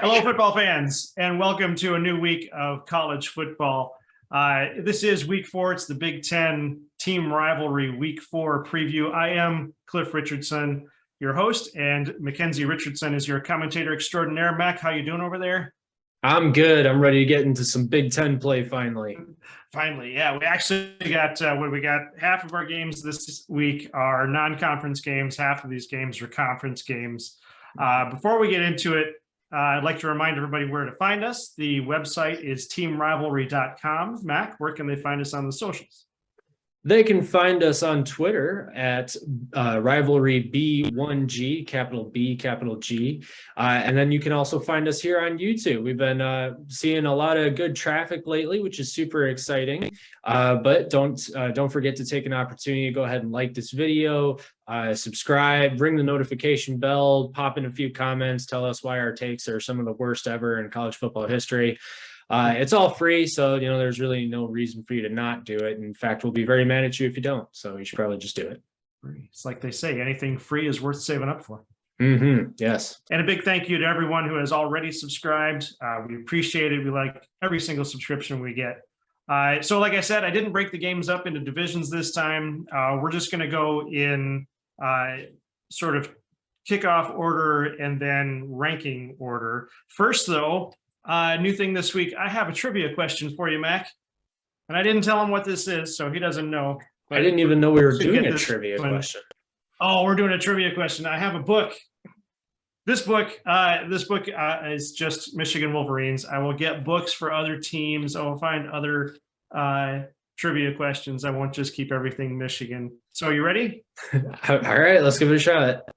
Hello, football fans, and welcome to a new week of college football. This is week 4. It's the Big Ten team rivalry week 4 preview. I am Cliff Richardson, your host, and Mackenzie Richardson is your commentator extraordinaire. Mac, how you doing over there? I'm good. I'm ready to get into some Big Ten play finally. Finally, yeah. We actually got half of our games this week are non-conference games. Half of these games are conference games. Before we get into it, I'd like to remind everybody where to find us. The website is teamrivalry.com. Mac, where can they find us on the socials? They can find us on Twitter at rivalry B1G, capital B, capital G. And then you can also find us here on YouTube. We've been seeing a lot of good traffic lately, which is super exciting. But don't forget to take an opportunity to go ahead and like this video, subscribe, ring the notification bell, pop in a few comments, tell us why our takes are some of the worst ever in college football history. It's all free, so there's really no reason for you to not do it. In fact, we'll be very mad at you if you don't. So you should probably just do it. It's like they say, anything free is worth saving up for. Yes. And a big thank you to everyone who has already subscribed. We appreciate it. We like every single subscription we get. So like I said, I didn't break the games up into divisions this time. We're just going to go in sort of kickoff order and then ranking order. First, though, new thing this week, I have a trivia question for you, Mac. And I didn't tell him what this is, so he doesn't know. I didn't even know we were doing a trivia question. Oh, we're doing a trivia question. I have a book. This book is just Michigan Wolverines. I will get books for other teams. I will find other trivia questions. I won't just keep everything Michigan. So you ready? All right, let's give it a shot.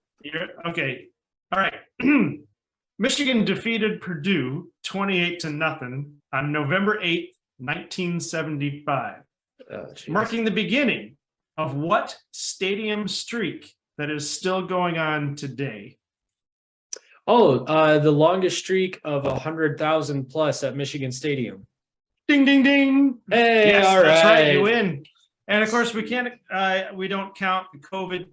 Okay. All right. Michigan defeated Purdue 28-0 on November 8th, 1975, marking the beginning of what stadium streak that is still going on today? Oh, the longest streak of 100,000 plus at Michigan Stadium. Ding, ding, ding. Hey, yes, all right. That's right, you win. And of course, we don't count the COVID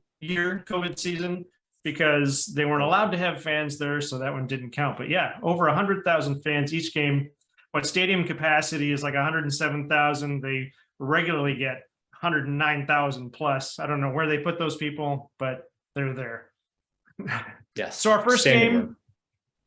season, because they weren't allowed to have fans there, so that one didn't count. But yeah, over 100,000 fans each game. What stadium capacity is like 107,000. They regularly get 109,000 plus. I don't know where they put those people, but they're there. Yes. So our first game,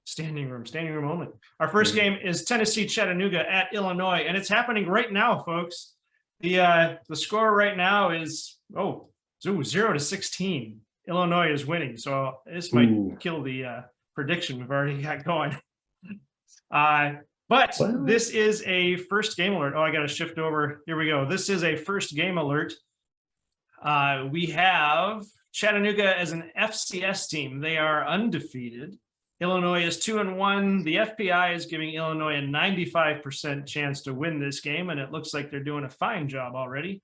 standing room only. Our first game is Tennessee Chattanooga at Illinois, and it's happening right now, folks. The score right now is 0-16. Illinois is winning, so this might kill the prediction we've already got going. But this is a first game alert. Oh, I got to shift over. Here we go. This is a first game alert. We have Chattanooga as an FCS team. They are undefeated. Illinois is 2-1. The FPI is giving Illinois a 95% chance to win this game, and it looks like they're doing a fine job already.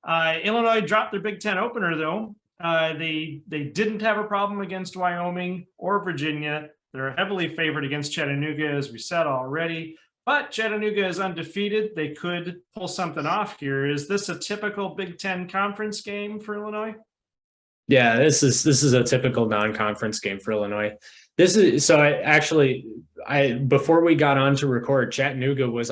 Illinois dropped their Big Ten opener, though. They didn't have a problem against Wyoming or Virginia. They're heavily favored against Chattanooga, as we said already. But Chattanooga is undefeated. They could pull something off here. Is this a typical Big Ten conference game for Illinois? Yeah, this is a typical non-conference game for Illinois. Before we got on to record, Chattanooga was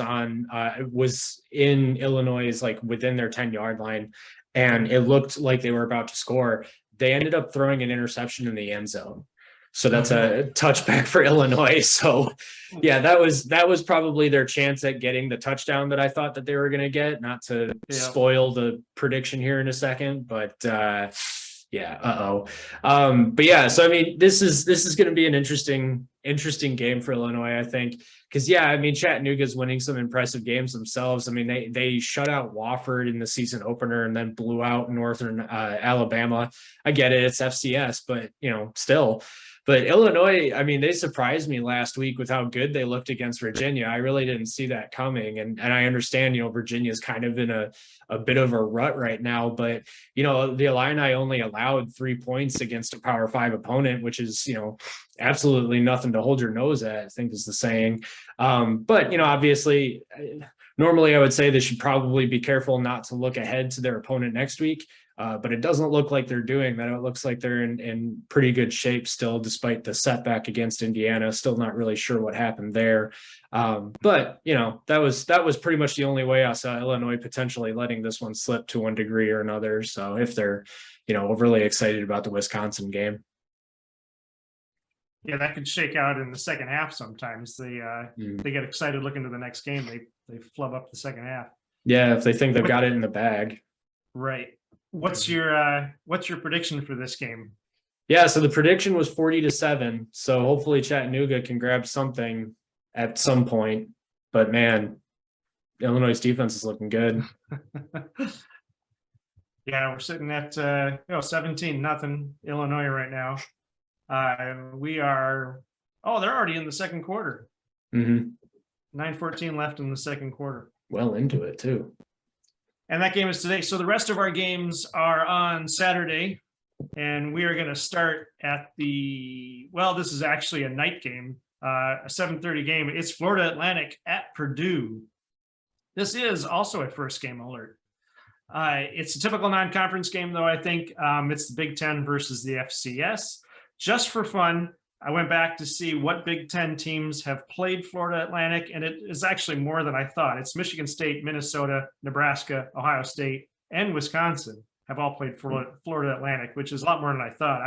in Illinois, like within their 10-yard line. And it looked like they were about to score. They ended up throwing an interception in the end zone. So that's a touchback for Illinois. So yeah, that was probably their chance at getting the touchdown that I thought that they were going to get, not to spoil the prediction here in a second, but but yeah, so I mean, this is going to be an interesting game for Illinois, I think, because Chattanooga's winning some impressive games themselves. I mean, they shut out Wofford in the season opener and then blew out Northern Alabama. I get it, it's FCS, but still. But Illinois, I mean, they surprised me last week with how good they looked against Virginia. I really didn't see that coming. And I understand, Virginia's kind of in a bit of a rut right now. But, the Illini only allowed 3 points against a Power 5 opponent, which is, absolutely nothing to hold your nose at, I think is the saying. But, obviously, normally I would say they should probably be careful not to look ahead to their opponent next week. But it doesn't look like they're doing that. It looks like they're in pretty good shape still, despite the setback against Indiana. Still not really sure what happened there. But that was pretty much the only way I saw Illinois potentially letting this one slip to one degree or another. So if they're, overly excited about the Wisconsin game. Yeah, that could shake out in the second half sometimes. They get excited looking to the next game. They flub up the second half. Yeah, if they think they've got it in the bag. Right. What's your prediction for this game? Yeah, so the prediction was 40-7. So hopefully Chattanooga can grab something at some point. But man, Illinois' defense is looking good. Yeah, we're sitting at 17-0 Illinois right now. They're already in the second quarter. 9:14 left in the second quarter. Well into it too. And that game is today. So the rest of our games are on Saturday, and we are going to start at this is actually a night game, a 7:30 game. It's Florida Atlantic at Purdue. This is also a first game alert. It's a typical non-conference game, though. I think it's the Big Ten versus the FCS. Just for fun, I went back to see what Big Ten teams have played Florida Atlantic, and it is actually more than I thought. It's Michigan State, Minnesota, Nebraska, Ohio State, and Wisconsin have all played Florida Atlantic, which is a lot more than I thought.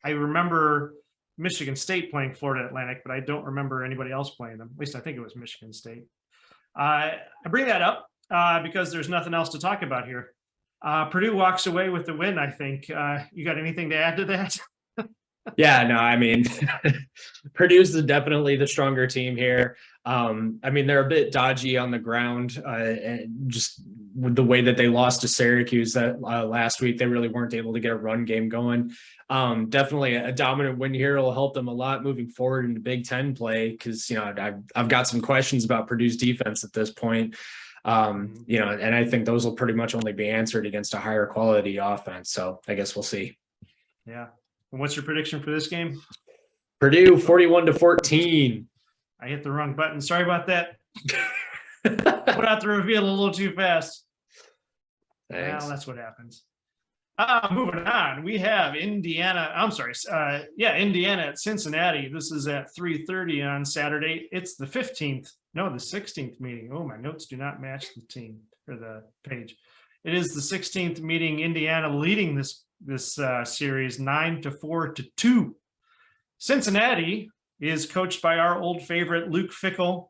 I remember Michigan State playing Florida Atlantic, but I don't remember anybody else playing them. At least I think it was Michigan State. I bring that up because there's nothing else to talk about here. Purdue walks away with the win, I think. You got anything to add to that? Yeah, no, I mean, Purdue's definitely the stronger team here. They're a bit dodgy on the ground, and just with the way that they lost to Syracuse that last week, they really weren't able to get a run game going. Definitely a dominant win here will help them a lot moving forward into Big Ten play because, I've got some questions about Purdue's defense at this point. And I think those will pretty much only be answered against a higher quality offense. So I guess we'll see. Yeah. And what's your prediction for this game? Purdue 41-14. I hit the wrong button. Sorry about that. Put out the reveal a little too fast. Thanks. Well, that's what happens. Moving on, we have Indiana at Cincinnati. This is at 3:30 on Saturday. It's the 16th meeting. Oh, my notes do not match the team or the page. It is the 16th meeting. Indiana leading this series 9-4-2. Cincinnati is coached by our old favorite Luke Fickell.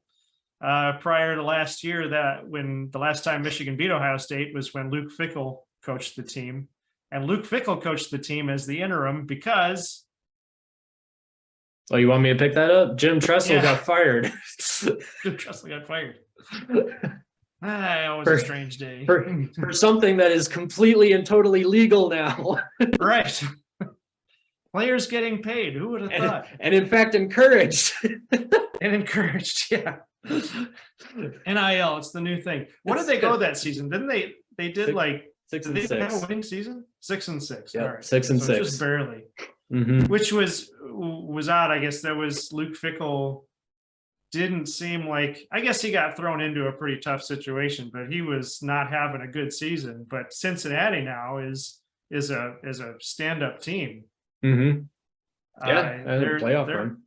Prior to last year, when the last time Michigan beat Ohio State was when Luke Fickell coached the team, and Luke Fickell coached the team as the interim because. Oh, you want me to pick that up? Jim Tressel got fired. Jim Tressel got fired. It was a strange day. For something that is completely and totally legal now. Right. Players getting paid. Who would have thought? And in fact, encouraged. Yeah. NIL, it's the new thing. What did they go that season? Didn't they? They did 6 and did 6. They have a winning season? 6-6. Yeah, all right. 6 and 6. Just barely. Mm-hmm. Which was odd. I guess there was Luke Fickell. Didn't seem like, I guess he got thrown into a pretty tough situation, but he was not having a good season. But Cincinnati now is a stand-up team. Mm-hmm. They're playoff run.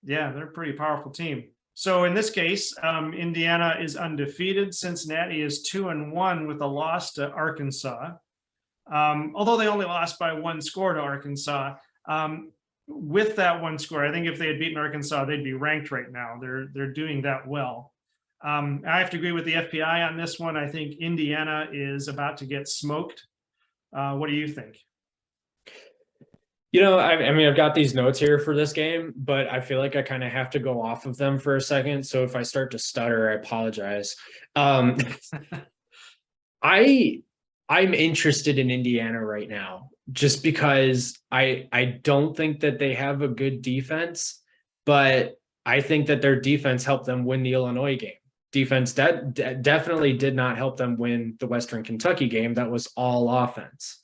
Yeah, they're a pretty powerful team. So in this case, Indiana is undefeated. Cincinnati is 2-1 with a loss to Arkansas. Although they only lost by one score to Arkansas. With that one score, I think if they had beaten Arkansas, they'd be ranked right now. They're doing that well. I have to agree with the FPI on this one. I think Indiana is about to get smoked. What do you think? I've got these notes here for this game, but I feel like I kind of have to go off of them for a second. So if I start to stutter, I apologize. I'm interested in Indiana right now, just because I don't think that they have a good defense, but I think that their defense helped them win the Illinois game. Defense that definitely did not help them win the Western Kentucky game. That was all offense.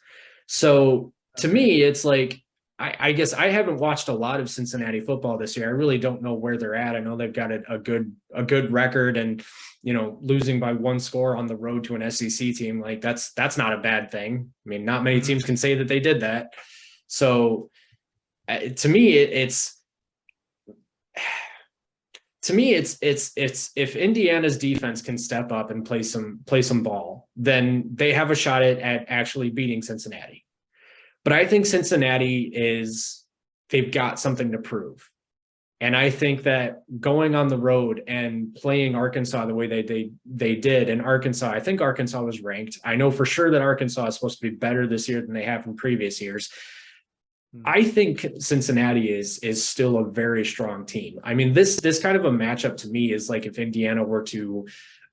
So to me, it's like, I guess I haven't watched a lot of Cincinnati football this year. I really don't know where they're at. I know they've got a good record, and losing by one score on the road to an SEC team, like that's not a bad thing. I mean, not many teams can say that they did that. So to me, it's if Indiana's defense can step up and play some ball, then they have a shot at actually beating Cincinnati. But I think Cincinnati they've got something to prove. And I think that going on the road and playing Arkansas the way they did, and Arkansas, I think Arkansas was ranked. I know for sure that Arkansas is supposed to be better this year than they have in previous years. I think Cincinnati is still a very strong team. I mean, this kind of a matchup to me is like if Indiana were to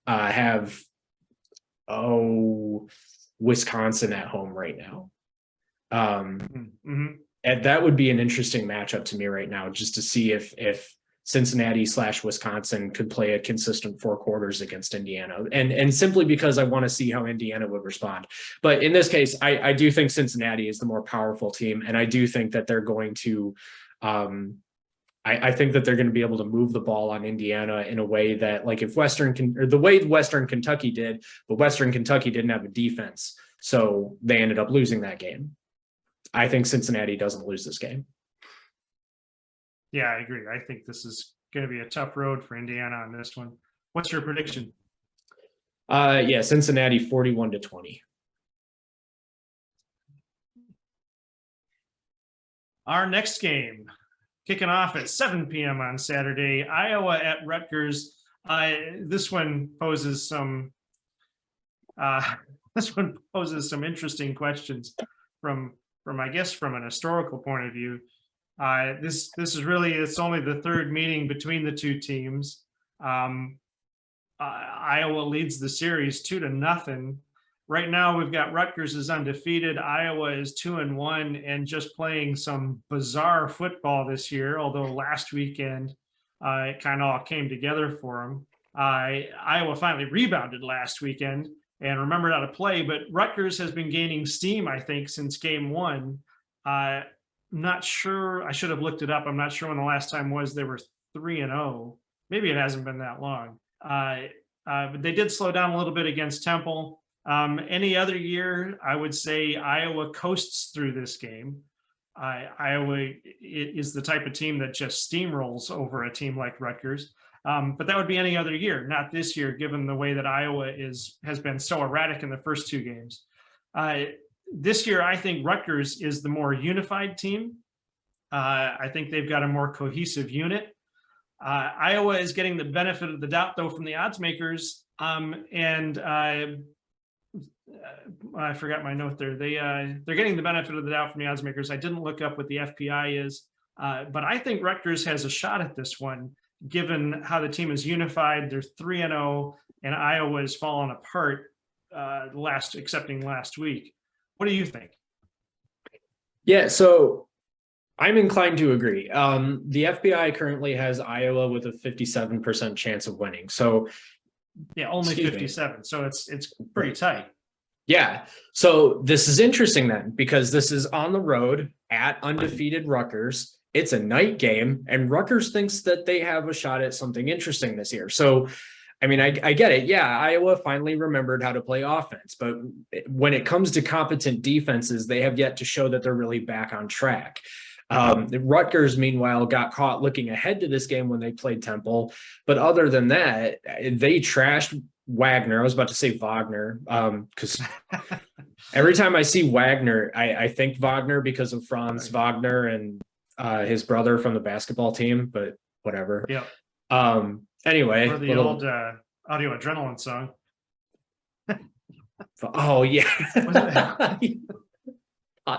have Wisconsin at home right now. And that would be an interesting matchup to me right now, just to see if Cincinnati/Wisconsin could play a consistent 4 quarters against Indiana, and simply because I want to see how Indiana would respond. But in this case, I do think Cincinnati is the more powerful team, and I do think that they're going to I think that they're going to be able to move the ball on Indiana in a way that, like, if the way Western Kentucky did, but Western Kentucky didn't have a defense, so they ended up losing that game. I think Cincinnati doesn't lose this game. Yeah, I agree. I think this is going to be a tough road for Indiana on this one. What's your prediction? Cincinnati 41-20. Our next game, kicking off at 7 p.m. on Saturday, Iowa at Rutgers. This one poses some interesting questions from I guess from an historical point of view. This is really, it's only the third meeting between the two teams. Iowa leads the series 2-0. Right now we've got Rutgers is undefeated. Iowa is 2-1 and just playing some bizarre football this year. Although last weekend it kind of all came together for them. Iowa finally rebounded last weekend and remembered how to play, but Rutgers has been gaining steam, I think, since game 1. Not sure. I should have looked it up. I'm not sure when the last time was they were 3-0. Maybe it hasn't been that long. But they did slow down a little bit against Temple. Any other year, I would say Iowa coasts through this game. Iowa is the type of team that just steamrolls over a team like Rutgers. But that would be any other year, not this year, given the way that Iowa has been so erratic in the first 2 games. This year, I think Rutgers is the more unified team. I think they've got a more cohesive unit. Iowa is getting the benefit of the doubt, though, from the odds makers. I forgot my note there. They're getting the benefit of the doubt from the odds makers. I didn't look up what the FPI is, but I think Rutgers has a shot at this one, given how the team is unified. They're 3-0, and Iowa has fallen apart excepting last week. What do you think? Yeah, so I'm inclined to agree. The FBI currently has Iowa with a 57% chance of winning. So yeah, only 57. So it's pretty tight. Yeah. So this is interesting then, because this is on the road at undefeated Rutgers. It's a night game, and Rutgers thinks that they have a shot at something interesting this year. So I mean, I get it. Yeah, Iowa finally remembered how to play offense, but when it comes to competent defenses, they have yet to show that they're really back on track. Rutgers, meanwhile, got caught looking ahead to this game when they played Temple. But other than that, they trashed Wagner. I was about to say Wagner, because every time I see Wagner, I think Wagner because of Franz Wagner and his brother from the basketball team, but whatever. Yeah. Anyway, or the old Audio Adrenaline song. Oh yeah.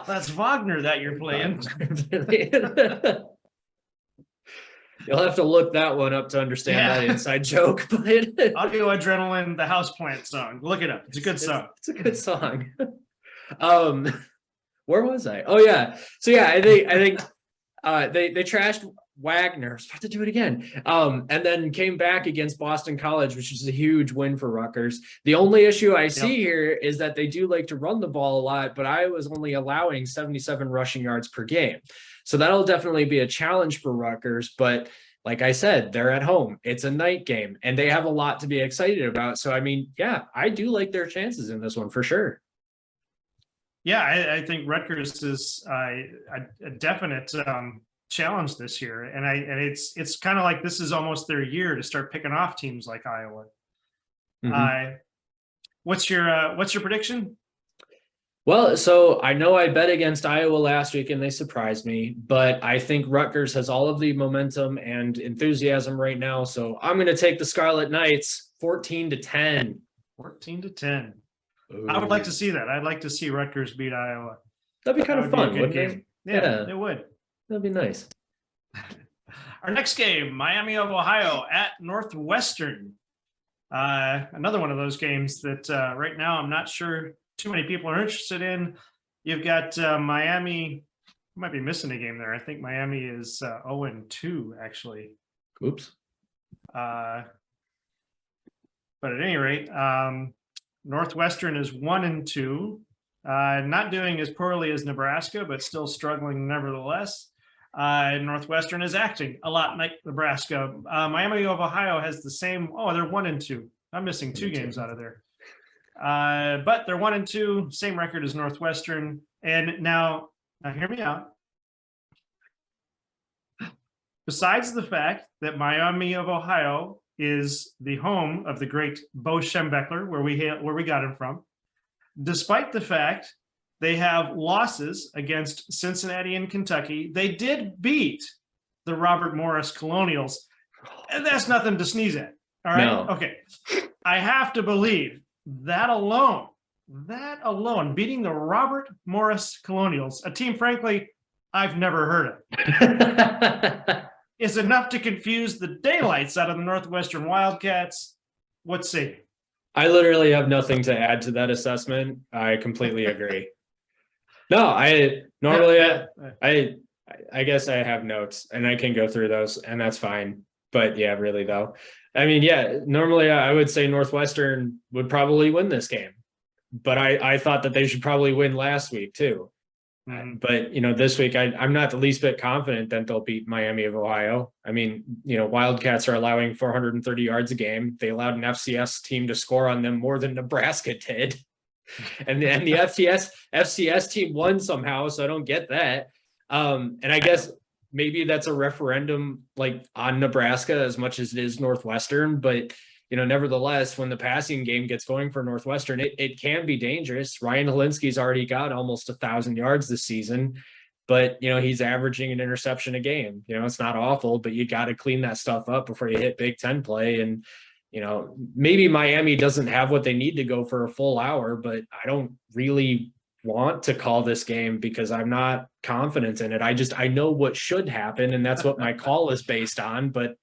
That's Wagner that you're playing. You'll have to look that one up to understand that inside joke. But Audio Adrenaline, the Houseplant song. Look it up. It's a good song. It's a good song. Where was I? Oh yeah. So yeah, I think they trashed Wagner. I was about to do it again. And then came back against Boston College, which is a huge win for Rutgers. The only issue I see here is that they do like to run the ball a lot, but Iowa's only allowing 77 rushing yards per game. So that'll definitely be a challenge for Rutgers. But like I said, they're at home. It's a night game, and they have a lot to be excited about. So, I mean, yeah, I do like their chances in this one for sure. Yeah, I think Rutgers is a definite challenge this year, and it's kind of like this is almost their year to start picking off teams like Iowa. What's your prediction? Well, so I know I bet against Iowa last week and they surprised me, but I think Rutgers has all of the momentum and enthusiasm right now. So I'm going to take the Scarlet Knights 14-10. 14-10. Ooh. I would like to see that. I'd like to see Rutgers beat Iowa. That'd be kind of fun, wouldn't it? Yeah, it would. That'd be nice. Our next game, Miami of Ohio at Northwestern. Another one of those games that right now I'm not sure too many people are interested in. You've got Miami, might be missing a game there. I think Miami is 0-2 actually. Oops. But at any rate, Northwestern is 1-2, not doing as poorly as Nebraska, but still struggling nevertheless. Northwestern is acting a lot like Nebraska. Miami of Ohio has the same. Oh, they're 1-2. I'm missing two games out of there. But they're 1-2, same record as Northwestern. And now hear me out. Besides the fact that Miami of Ohio is the home of the great Bo Schembechler, where we got him from, despite the fact they have losses against Cincinnati and Kentucky, they did beat the Robert Morris Colonials, and that's nothing to sneeze at. All right. No. Okay. I have to believe that alone, beating the Robert Morris Colonials, a team, frankly, I've never heard of, is enough to confuse the daylights out of the Northwestern Wildcats. What say you? I literally have nothing to add to that assessment. I completely agree. No, I guess I have notes and I can go through those and that's fine. But yeah, really though. I mean, yeah, normally I would say Northwestern would probably win this game, but I thought that they should probably win last week too. But, this week I'm not the least bit confident that they'll beat Miami of Ohio. I mean, Wildcats are allowing 430 yards a game. They allowed an FCS team to score on them more than Nebraska did. And the FCS team won somehow, so I don't get that. And I guess maybe that's a referendum like on Nebraska as much as it is Northwestern, but nevertheless, when the passing game gets going for Northwestern, it can be dangerous. Ryan Helinski's already got almost 1,000 yards this season, but he's averaging an interception a game. It's not awful, but you got to clean that stuff up before you hit Big Ten play. And maybe Miami doesn't have what they need to go for a full hour, but I don't really want to call this game because I'm not confident in it. I know what should happen, and that's what my call is based on, but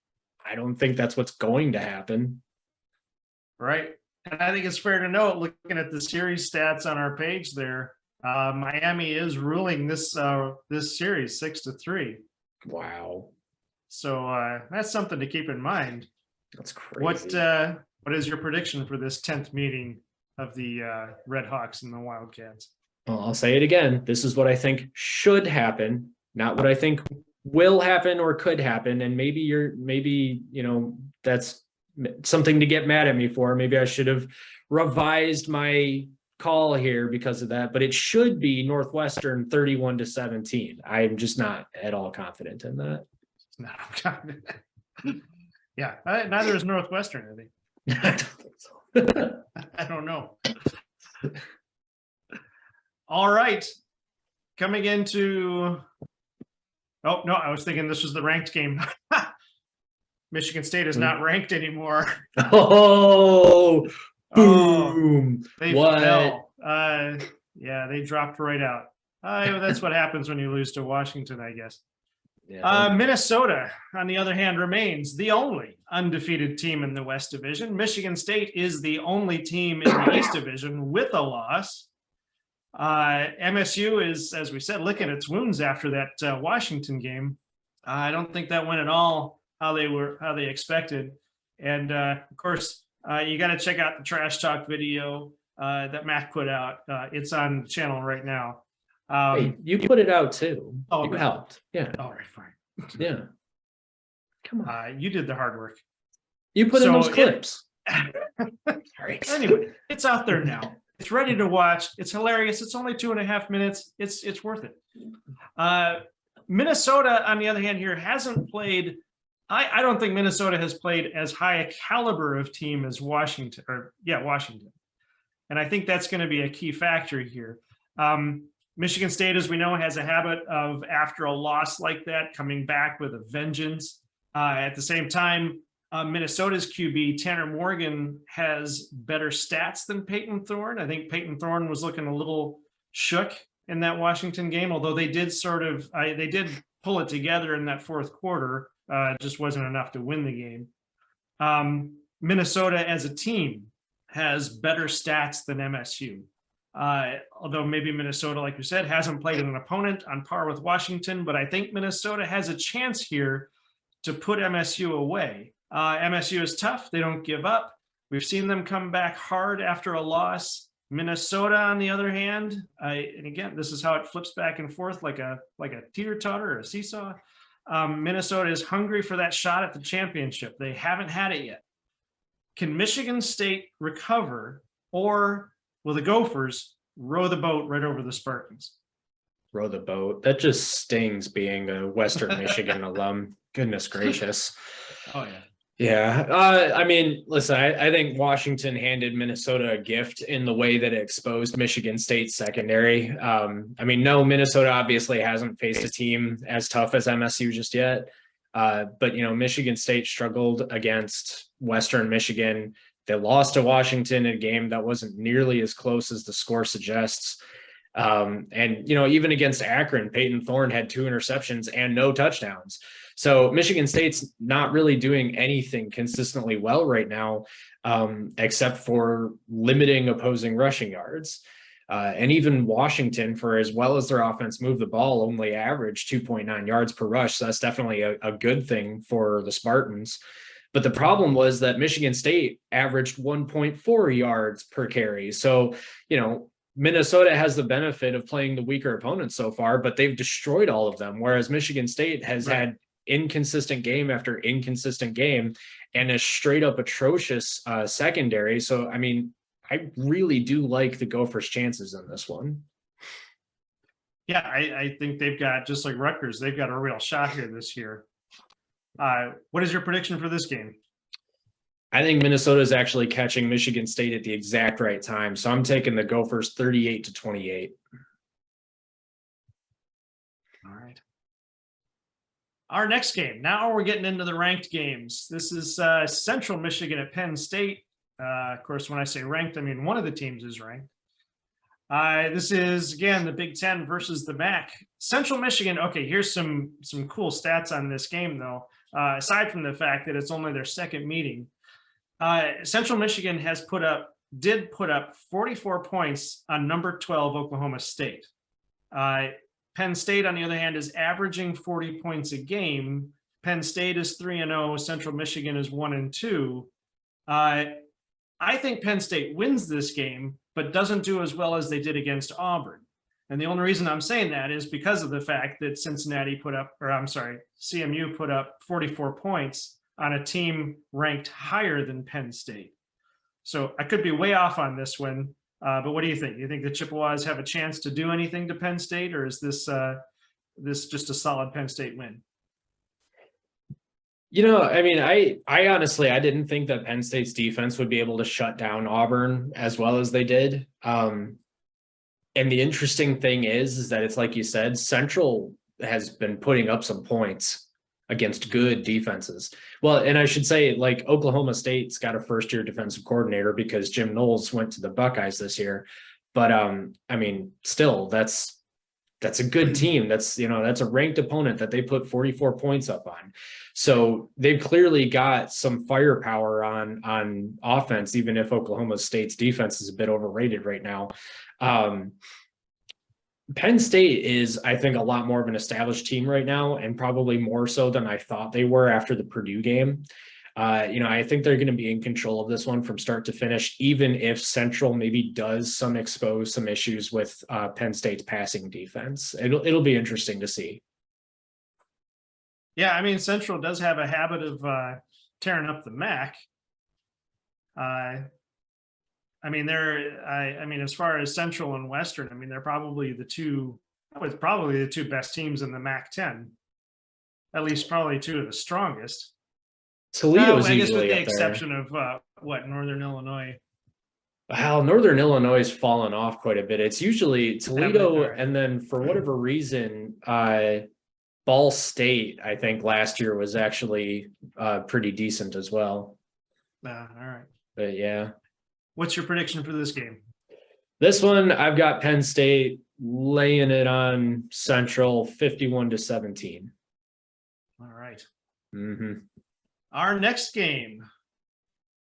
I don't think that's what's going to happen. Right. And I think it's fair to note, looking at the series stats on our page there, Miami is ruling this series 6-3. Wow. So that's something to keep in mind. That's crazy. What is your prediction for this 10th meeting of the Red Hawks and the Wildcats? Well, I'll say it again. This is what I think should happen, not what I think will happen or could happen. And maybe that's something to get mad at me for. Maybe I should have revised my call here because of that, but it should be Northwestern 31-17. I'm just not at all confident in that. No, I'm confident. Yeah, neither is Northwestern, I think. I don't think so. I don't know. All right. Coming into... Oh, no, I was thinking this was the ranked game. Michigan State is not ranked anymore. Oh, boom. They fell. Yeah, they dropped right out. That's what happens when you lose to Washington, I guess. Yeah. Minnesota, on the other hand, remains the only undefeated team in the West Division. Michigan State is the only team in the East Division with a loss. MSU is, as we said, licking its wounds after that Washington game. I don't think that went at all how they expected. And of course, you got to check out the trash talk video that Mac put out. It's on the channel right now. Hey, you put it out too. Oh, You good. helped. Yeah. All right, fine. Yeah. Come on. You did the hard work. You put in So those clips. Sorry. Anyway, it's out there now. It's ready to watch. It's hilarious. It's only 2.5 minutes. It's worth it. Minnesota, on the other hand, here hasn't played. I don't think Minnesota has played as high a caliber of team as Washington, Washington. And I think that's going to be a key factor here. Michigan State, as we know, has a habit of, after a loss like that, coming back with a vengeance. At the same time, Minnesota's QB, Tanner Morgan, has better stats than Peyton Thorne. I think Peyton Thorne was looking a little shook in that Washington game, although they did they did pull it together in that fourth quarter. Just wasn't enough to win the game. Minnesota as a team has better stats than MSU. Although maybe Minnesota, like you said, hasn't played an opponent on par with Washington, but I think Minnesota has a chance here to put MSU away. MSU is tough. They don't give up. We've seen them come back hard after a loss. Minnesota, on the other hand, and again, this is how it flips back and forth like a teeter-totter or a seesaw. Minnesota is hungry for that shot at the championship. They haven't had it yet. Can Michigan State recover, or will the Gophers row the boat right over the Spartans? Row the boat. That just stings, being a Western Michigan alum. Goodness gracious. Oh, yeah. Yeah. I mean, listen, I think Washington handed Minnesota a gift in the way that it exposed Michigan State's secondary. I mean, no, Minnesota obviously hasn't faced a team as tough as MSU just yet. But, Michigan State struggled against Western Michigan. They lost to Washington in a game that wasn't nearly as close as the score suggests. And, even against Akron, Peyton Thorne had 2 interceptions and no touchdowns. So Michigan State's not really doing anything consistently well right now, except for limiting opposing rushing yards. And even Washington, for as well as their offense moved the ball, only averaged 2.9 yards per rush. So that's definitely a good thing for the Spartans. But the problem was that Michigan State averaged 1.4 yards per carry. So, Minnesota has the benefit of playing the weaker opponents so far, but they've destroyed all of them. Whereas Michigan State has had inconsistent game after inconsistent game and a straight up atrocious secondary. So, I mean, I really do like the Gophers' chances in this one. Yeah, I think they've got, just like Rutgers, they've got a real shot here this year. What is your prediction for this game? I think Minnesota is actually catching Michigan State at the exact right time. So I'm taking the Gophers 38-28. All right. Our next game. Now we're getting into the ranked games. This is Central Michigan at Penn State. Of course, when I say ranked, I mean one of the teams is ranked. This is, again, the Big Ten versus the MAC. Central Michigan, okay, here's some cool stats on this game, though. Aside from the fact that it's only their second meeting, Central Michigan did put up 44 points on number 12 Oklahoma State. Penn State, on the other hand, is averaging 40 points a game. Penn State is 3-0. Central Michigan is 1-2. I think Penn State wins this game, but doesn't do as well as they did against Auburn. And the only reason I'm saying that is because of the fact that CMU put up 44 points on a team ranked higher than Penn State. So I could be way off on this one, but what do you think? You think the Chippewas have a chance to do anything to Penn State, or is this just a solid Penn State win? I mean, I honestly, I didn't think that Penn State's defense would be able to shut down Auburn as well as they did. And the interesting thing is that it's like you said, Central has been putting up some points against good defenses. Well, and I should say, like, Oklahoma State's got a first-year defensive coordinator because Jim Knowles went to the Buckeyes this year. But I mean, still, that's a good team. That's a ranked opponent that they put 44 points up on. So they've clearly got some firepower on offense, even if Oklahoma State's defense is a bit overrated right now. Penn State is, I think, a lot more of an established team right now, and probably more so than I thought they were after the Purdue game. I think they're going to be in control of this one from start to finish, even if Central maybe does expose some issues with Penn State's passing defense. It'll be interesting to see. Yeah, I mean, Central does have a habit of tearing up the MAC. I mean, as far as Central and Western, I mean, they're probably the two best teams in the MAC-10. At least probably two of the strongest. Toledo's I guess with the up exception there. of Northern Illinois. Well, Northern Illinois has fallen off quite a bit. It's usually Toledo, and then for whatever reason, Ball State, I think last year was actually pretty decent as well. All right. But yeah. What's your prediction for this game? This one, I've got Penn State laying it on Central 51-17. All right. Mm-hmm. Our next game,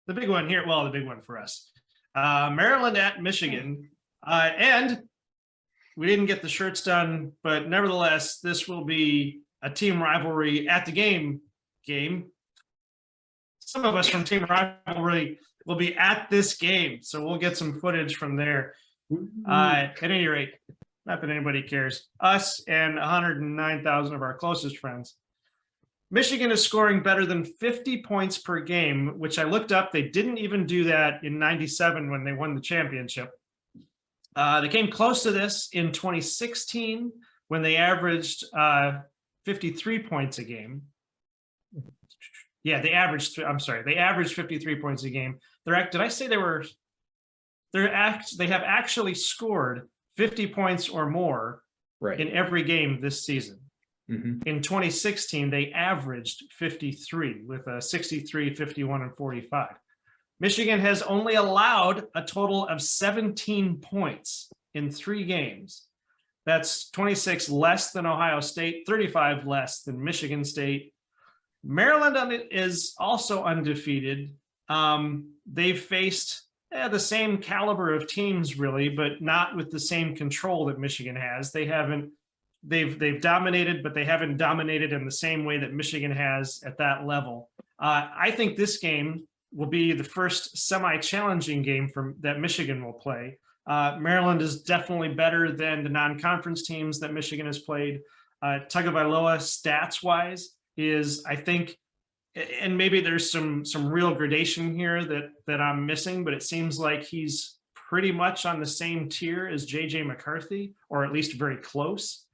the big one here, well, the big one for us, Maryland at Michigan. And we didn't get the shirts done, but nevertheless, this will be a team rivalry at the game. Some of us from team rivalry will be at this game, so we'll get some footage from there. At any rate, not that anybody cares. Us and 109,000 of our closest friends. Michigan is scoring better than 50 points per game, which I looked up. They didn't even do that in '97 when they won the championship. They came close to this in 2016 when they averaged 53 points a game. Yeah, they averaged 53 points a game. Did I say they have actually scored 50 points or more in every game this season. Mm-hmm. In 2016, they averaged 53 with a 63, 51, and 45. Michigan has only allowed a total of 17 points in 3 games. That's 26 less than Ohio State, 35 less than Michigan State. Maryland is also undefeated. They've faced the same caliber of teams, really, but not with the same control that Michigan has. They've dominated, but they haven't dominated in the same way that Michigan has at that level. I think this game will be the first semi-challenging game that Michigan will play. Maryland is definitely better than the non-conference teams that Michigan has played. Tagovailoa, stats-wise, is, I think, and maybe there's some real gradation here that I'm missing, but it seems like he's pretty much on the same tier as J.J. McCarthy, or at least very close.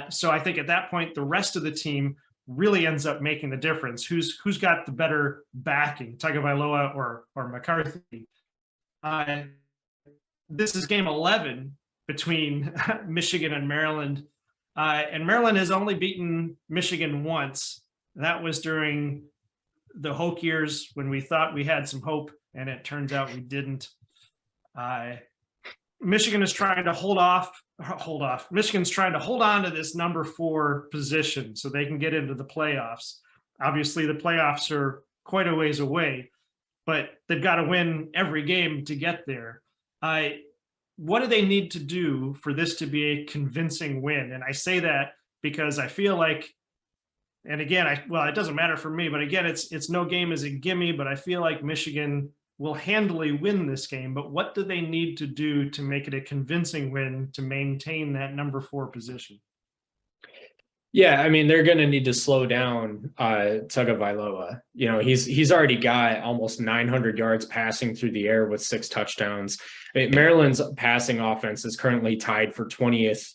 So I think at that point, the rest of the team really ends up making the difference. Who's got the better backing, Tagovailoa or McCarthy? This is game 11 between Michigan and Maryland. And Maryland has only beaten Michigan once. That was during the Hoke years when we thought we had some hope, and it turns out we didn't. Michigan is trying to hold off. Michigan's trying to hold on to this number 4 position so they can get into the playoffs. Obviously, the playoffs are quite a ways away, but they've got to win every game to get there. What do they need to do for this to be a convincing win? And I say that because I feel like, and again, it doesn't matter for me, but again, it's no game is a gimme, but I feel like Michigan will handily win this game. But what do they need to do to make it a convincing win to maintain that number 4 position? Yeah, I mean, they're going to need to slow down Tagovailoa. He's already got almost 900 yards passing through the air with 6 touchdowns. I mean, Maryland's passing offense is currently tied for 20th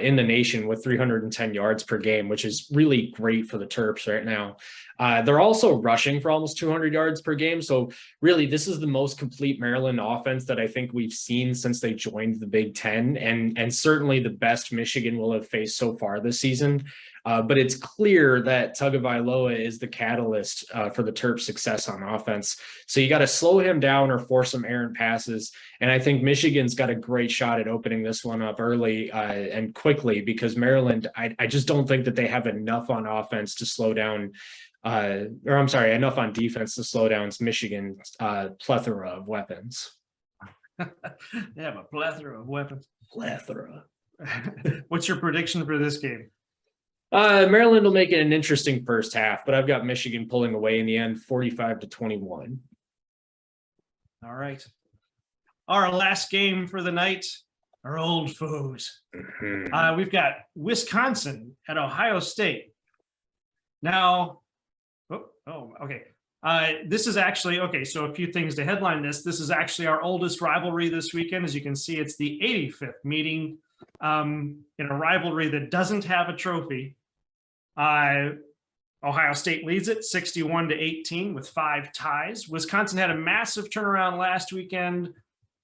in the nation with 310 yards per game, which is really great for the Terps right now. They're also rushing for almost 200 yards per game. So really, this is the most complete Maryland offense that I think we've seen since they joined the Big Ten, and certainly the best Michigan will have faced so far this season. But it's clear that Tagovailoa is the catalyst for the Terps' success on offense. So you got to slow him down or force some errant passes. And I think Michigan's got a great shot at opening this one up early and quickly, because Maryland, I just don't think that they have enough on offense to slow down, enough on defense to slow down Michigan's plethora of weapons. They have a plethora of weapons. Plethora. What's your prediction for this game? Maryland will make it an interesting first half, but I've got Michigan pulling away in the end, 45-21. All right. Our last game for the night, our old foes. We've got Wisconsin at Ohio State. Now, okay. This is actually, okay, so a few things to headline this. This is actually our oldest rivalry this weekend. As you can see, it's the 85th meeting in a rivalry that doesn't have a trophy. Ohio State leads it 61-18 with 5 ties. Wisconsin had a massive turnaround last weekend.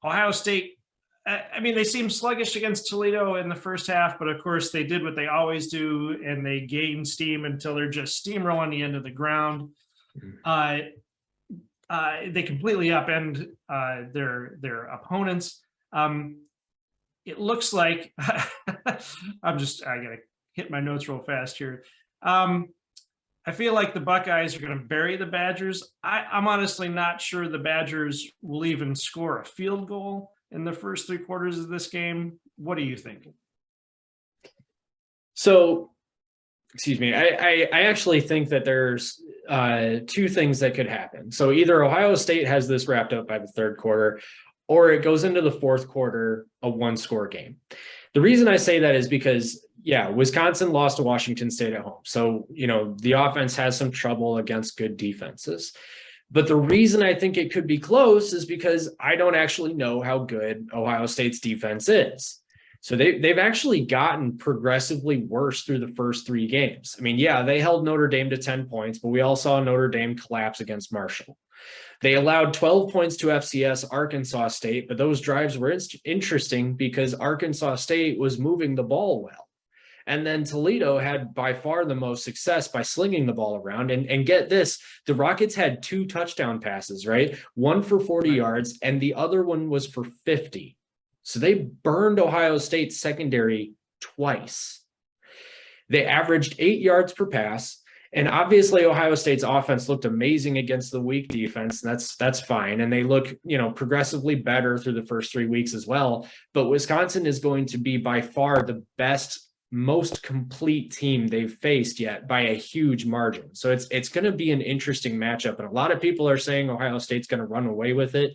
Ohio State, I mean, they seemed sluggish against Toledo in the first half, but of course they did what they always do, and they gained steam until they're just steamrolling the end of the ground. They completely upend their opponents. It looks like I gotta hit my notes real fast here. I feel like the Buckeyes are going to bury the Badgers. I'm honestly not sure the Badgers will even score a field goal in the first 3 quarters of this game. What do you think? So, excuse me, I actually think that there's 2 things that could happen. So either Ohio State has this wrapped up by the 3rd quarter, or it goes into the 4th quarter, a 1-score game. The reason I say that is because, yeah, Wisconsin lost to Washington State at home. So, the offense has some trouble against good defenses. But the reason I think it could be close is because I don't actually know how good Ohio State's defense is. So they've actually gotten progressively worse through the first 3 games. I mean, yeah, they held Notre Dame to 10 points, but we all saw Notre Dame collapse against Marshall. They allowed 12 points to FCS Arkansas State, but those drives were interesting because Arkansas State was moving the ball well. And then Toledo had by far the most success by slinging the ball around. And get this, the Rockets had 2 touchdown passes, right? One for 40 yards and the other one was for 50. So they burned Ohio State's secondary twice. They averaged 8 yards per pass. And obviously Ohio State's offense looked amazing against the weak defense. And that's fine. And they look, progressively better through the first 3 weeks as well. But Wisconsin is going to be by far the best, most complete team they've faced yet by a huge margin. So it's going to be an interesting matchup. And a lot of people are saying Ohio State's going to run away with it.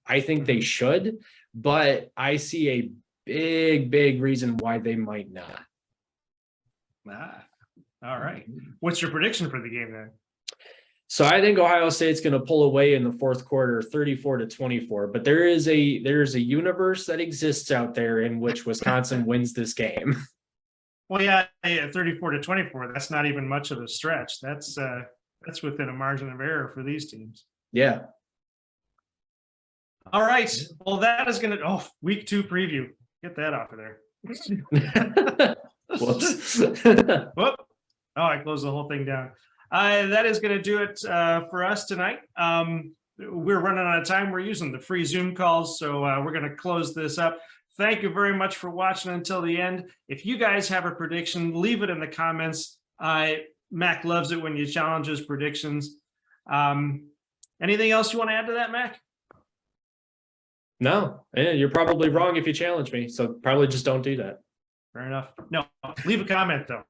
I think they should, but I see a big reason why they might not. All right. What's your prediction for the game then? So I think Ohio State's going to pull away in the 4th quarter, 34-24. But there is a universe that exists out there in which Wisconsin wins this game. Well, yeah, 34-24. That's not even much of a stretch. That's within a margin of error for these teams. Yeah. All right. Well, that is going to week 2 preview. Get that off of there. Whoops. Whoop. Oh, I closed the whole thing down. That is going to do it for us tonight. We're running out of time. We're using the free Zoom calls, so we're going to close this up. Thank you very much for watching until the end. If you guys have a prediction, leave it in the comments. Mac loves it when you challenge his predictions. Anything else you want to add to that, Mac? No, you're probably wrong if you challenge me. So probably just don't do that. Fair enough. No, leave a comment though.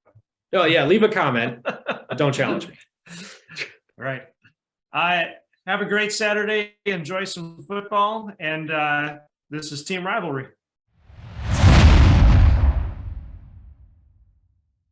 Oh yeah, leave a comment. But don't challenge me. All right. Have a great Saturday. Enjoy some football. And this is Team Rivalry.